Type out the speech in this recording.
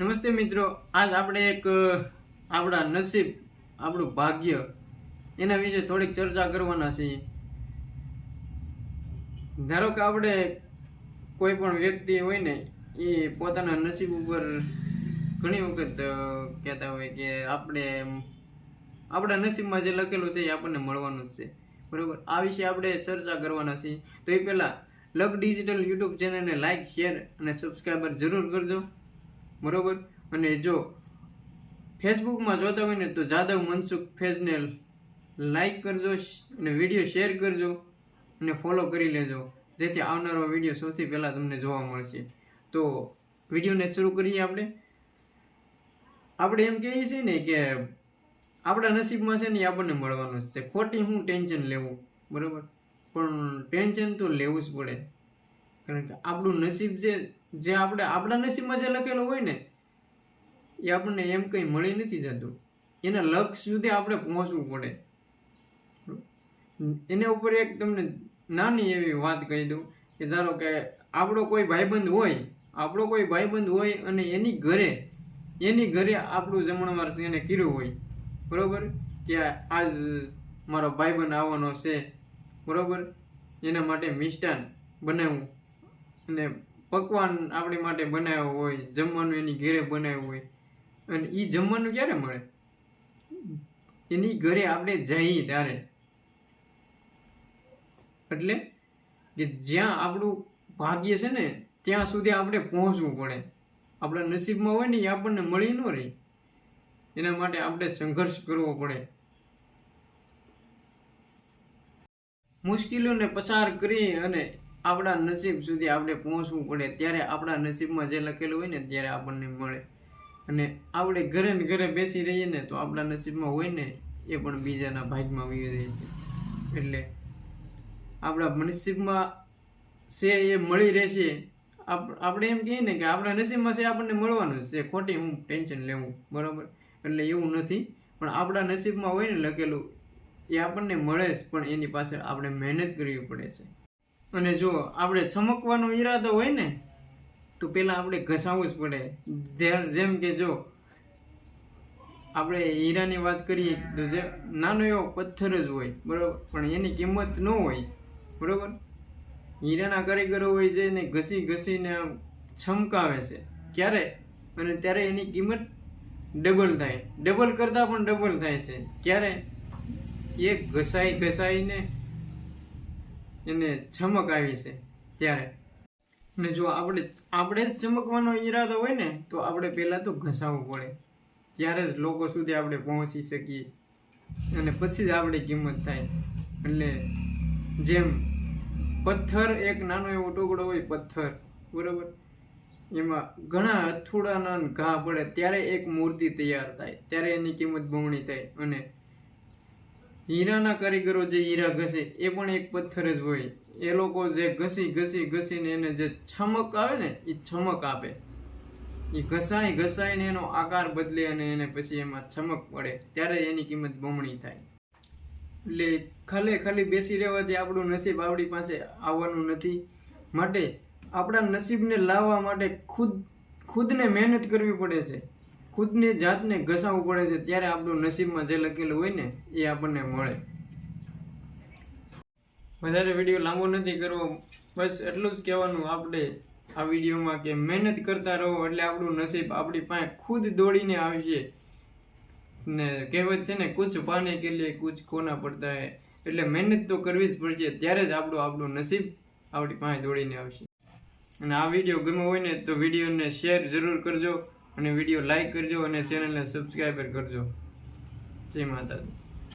નમસ્તે મિત્રો, આજ આપણે એક આપણા નસીબ, આપણું ભાગ્ય એના વિશે થોડીક ચર્ચા કરવાના છીએ. ધારો કે આપણે કોઈ પણ વ્યક્તિ હોય ને એ પોતાના નસીબ ઉપર ઘણી વખત કહેતા હોય કે આપણા નસીબમાં જે લખેલું છે એ આપણને મળવાનું જ છે, બરોબર. આ વિશે આપણે ચર્ચા કરવાના છીએ. તો એ પહેલા લક ડિજિટલ યુટ્યુબ ચેનલને લાઈક, શેર અને સબસ્ક્રાઈબર જરૂર કરજો, બરોબર. અને જો ફેસબુકમાં જોતા હોય ને તો જાદવ મનસુખ ફેજને લાઈક કરજો અને વિડીયો શેર કરજો અને ફોલો કરી લેજો, જેથી આવનારો વિડીયો સૌથી પહેલાં તમને જોવા મળશે. તો વિડીયોને શરૂ કરીએ. આપણે એમ કહીએ છીએ ને કે આપણા નસીબમાં છે ને એ આપણને મળવાનું જ છે. ખોટી હું ટેન્શન લેવું, બરોબર, પણ ટેન્શન તો લેવું જ પડે. કારણ કે આપણું નસીબ છે, જે આપણા નસીબમાં જે લખેલું હોય ને એ આપણને એમ કંઈ મળી નથી જતું. એના લક્ષ્ય સુધી આપણે પહોંચવું પડે. એના ઉપર એક તમને નાની એવી વાત કહી દઉં કે ધારો કે આપણો કોઈ ભાઈબંધ હોય અને એની ઘરે આપણું જમણવાર એને કર્યું હોય, બરોબર, કે આજ મારો ભાઈબંધ આવવાનો છે, બરોબર, એના માટે મિષ્ટાન બનાવવું અને પકવાન આપણી માટે બનાવ્યો હોય, જમવાનું એની ઘરે બનાવ્યું હોય, અને એ જમવાનું ક્યારે મળે? એની ઘરે આપણે જઈએ ત્યારે. એટલે કે જ્યાં આપણું ભાગ્ય છે ને ત્યાં સુધી આપણે પહોંચવું પડે. આપણા નસીબમાં હોય ને એ આપણને મળી ન રહી, એના માટે આપણે સંઘર્ષ કરવો પડે. મુશ્કેલીઓને પસાર કરી અને આપણા નસીબ સુધી આપણે પહોંચવું પડે. ત્યારે આપણા નસીબમાં જે લખેલું હોય ને ત્યારે આપણને મળે. અને આપણે ઘરે ને ઘરે બેસી રહીએ ને તો આપણા નસીબમાં હોય ને એ પણ બીજાના ભાગમાં વી રહે છે. એટલે આપણા નસીબમાં છે એ મળી રહેશે. આપણે એમ કહીએ ને કે આપણા નસીબમાં છે આપણને મળવાનું જ છે, ખોટી હું ટેન્શન લેવું, બરાબર. એટલે એવું નથી, પણ આપણા નસીબમાં હોય ને લખેલું એ આપણને મળે જ, પણ એની પાછળ આપણે મહેનત કરવી પડે છે. અને જો આપણે ચમકવાનો ઈરાદો હોય ને તો પહેલાં આપણે ઘસાવવું જ પડે. જેમ કે જો આપણે હીરાની વાત કરીએ તો જે નાનો એવો પથ્થર જ હોય, બરાબર, પણ એની કિંમત ન હોય, બરાબર. હીરાના કારીગરો હોય છે એને ઘસીને ચમકાવે છે. ક્યારે? અને ત્યારે એની કિંમત ડબલ કરતાં પણ ડબલ થાય છે. ક્યારે? એ ઘસાઈને એને ચમક આવી છે ત્યારે. અને જો આપણે જ ચમકવાનો ઈરાદો હોય ને તો આપણે પહેલાં તો ઘસાવવું પડે, ત્યારે જ લોકો સુધી આપણે પહોંચી શકીએ અને પછી જ આપણી કિંમત થાય. એટલે જેમ પથ્થર, એક નાનો એવો ટુકડો હોય પથ્થર, બરાબર, એમાં ઘણા હથોડાના ઘા પડે ત્યારે એક મૂર્તિ તૈયાર થાય, ત્યારે એની કિંમત બમણી થાય. અને હીરાના કારીગરો જે હીરા ઘસે એ પણ એક પથ્થર જ હોય. એ લોકો જે ઘસીને એને જે ચમક આવે ને એ ચમક આપે. એ ઘસાઈને એનો આકાર બદલે અને એને પછી એમાં ચમક પડે ત્યારે એની કિંમત બમણી થાય. એટલે ખાલી બેસી રહેવાથી આપણું નસીબ આપણી પાસે આવવાનું નથી. માટે આપણા નસીબને લાવવા માટે ખુદને મહેનત કરવી પડે છે, ખુદની જાતને ઘસાવવું પડે છે. ત્યારે આપણું નસીબમાં જે લખેલું હોય ને એ આપણને મળે. વધારે વિડીયો લાંબો નથી કરવો, બસ એટલું જ કહેવાનું આપણે આ વિડીયોમાં કે મહેનત કરતા રહો એટલે આપણું નસીબ આપણી પાસે ખુદ દોડીને આવશે. ને કહેવત છે ને, કુછ પાને કે લીએ કુછ ખોના પડતા હૈ. એટલે મહેનત તો કરવી જ પડશે, ત્યારે જ આપણું નસીબ આપણી પાસે દોડીને આવશે. અને આ વિડીયો ગમ્યો હોય ને તો વિડીયોને શેર જરૂર કરજો અને વિડીયો લાઈક કરજો અને ચેનલને સબસ્ક્રાઈબર કરજો. જય માતાજી.